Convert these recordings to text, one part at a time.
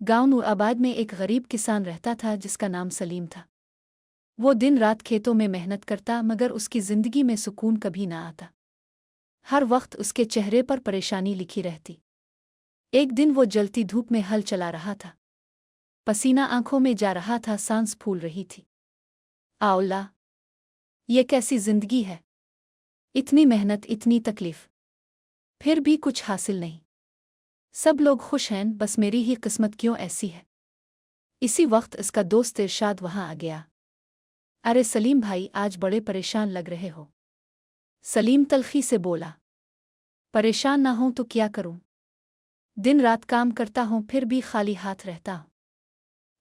गांव नूराबाद में एक गरीब किसान रहता था जिसका नाम सलीम था। वो दिन रात खेतों में मेहनत करता मगर उसकी जिंदगी में सुकून कभी ना आता। हर वक्त उसके चेहरे पर परेशानी लिखी रहती। एक दिन वो जलती धूप में हल चला रहा था। पसीना आंखों में जा रहा था, सांस फूल रही थी। आउला, ये कैसी जिंदगी है? इतनी मेहनत, इतनी तकलीफ, फिर भी कुछ हासिल नहीं। सब लोग खुश हैं, बस मेरी ही किस्मत क्यों ऐसी है? इसी वक्त इसका दोस्त इरशाद वहां आ गया। अरे सलीम भाई, आज बड़े परेशान लग रहे हो। सलीम तल्खी से बोला, परेशान ना हूं तो क्या करूं? दिन रात काम करता हूं फिर भी खाली हाथ रहता हूं।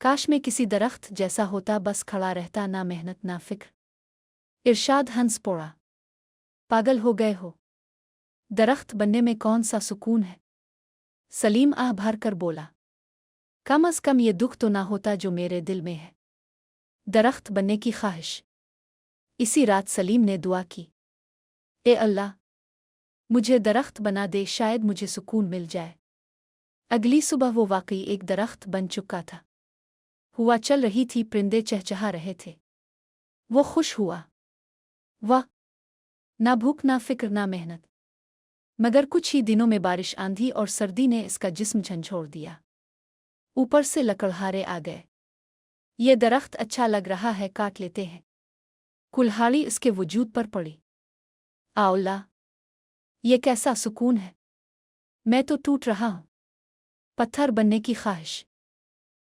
काश मैं किसी दरख्त जैसा होता, बस खड़ा रहता, ना मेहनत ना फिक्र। इरशाद हंस पड़ा, पागल हो गए हो? दरख्त बनने में कौन सा सुकून है? सलीम आह भर कर बोला, कम अज कम ये दुख तो ना होता जो मेरे दिल में है, दरख्त बनने की ख्वाहिश। इसी रात सलीम ने दुआ की, ए अल्लाह, मुझे दरख्त बना दे, शायद मुझे सुकून मिल जाए। अगली सुबह वो वाकई एक दरख्त बन चुका था। हवा चल रही थी, परिंदे चहचहा रहे थे। वो खुश हुआ। वाह, ना भूख ना फिक्र ना मेहनत। मगर कुछ ही दिनों में बारिश, आंधी और सर्दी ने इसका जिस्म झंझोड़ दिया। ऊपर से लकड़हारे आ गए। ये दरख्त अच्छा लग रहा है, काट लेते हैं। कुल्हाड़ी इसके वजूद पर पड़ी। आउला, ये कैसा सुकून है? मैं तो टूट रहा हूं। पत्थर बनने की ख्वाहिश।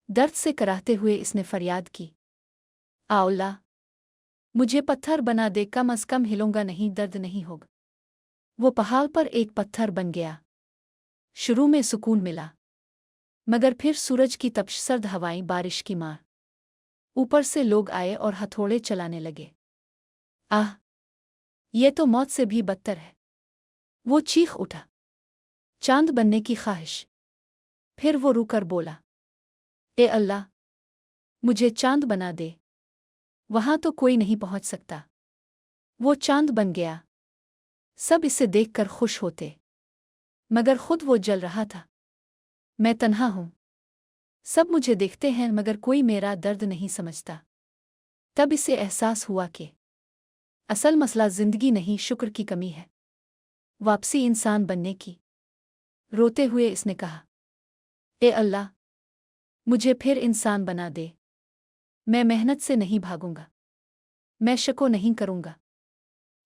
दर्द से कराहते हुए इसने फरियाद की, आउला, मुझे पत्थर बना दे, कम अज कम हिलूंगा नहीं, दर्द नहीं होगा। वो पहाड़ पर एक पत्थर बन गया। शुरू में सुकून मिला, मगर फिर सूरज की तपिश, सर्द हवाएं, बारिश की मार। ऊपर से लोग आए और हथौड़े चलाने लगे। आह, ये तो मौत से भी बदतर है। वो चीख उठा, चांद बनने की ख्वाहिश। फिर वो रुकर बोला, ए अल्लाह, मुझे चांद बना दे, वहां तो कोई नहीं पहुंच सकता। वो चांद बन गया। सब इसे देखकर खुश होते, मगर खुद वो जल रहा था। मैं तन्हा हूं, सब मुझे देखते हैं मगर कोई मेरा दर्द नहीं समझता। तब इसे एहसास हुआ कि असल मसला जिंदगी नहीं, शुक्र की कमी है, वापसी इंसान बनने की। रोते हुए इसने कहा, ए अल्लाह, मुझे फिर इंसान बना दे। मैं मेहनत से नहीं भागूंगा, मैं शको नहीं करूंगा,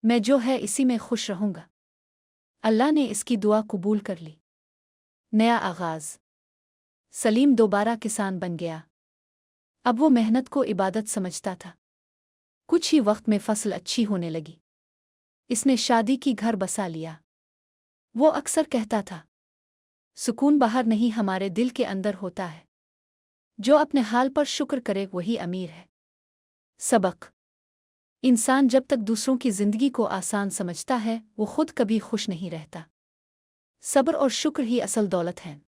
मैं जो है इसी में खुश रहूंगा। अल्लाह ने इसकी दुआ कबूल कर ली। नया आगाज। सलीम दोबारा किसान बन गया। अब वो मेहनत को इबादत समझता था। कुछ ही वक्त में फसल अच्छी होने लगी। इसने शादी की, घर बसा लिया। वो अक्सर कहता था, सुकून बाहर नहीं, हमारे दिल के अंदर होता है। जो अपने हाल पर शुक्र करे वही अमीर है। सबक। इंसान जब तक दूसरों की जिंदगी को आसान समझता है, वो खुद कभी खुश नहीं रहता। सब्र और शुक्र ही असल दौलत है।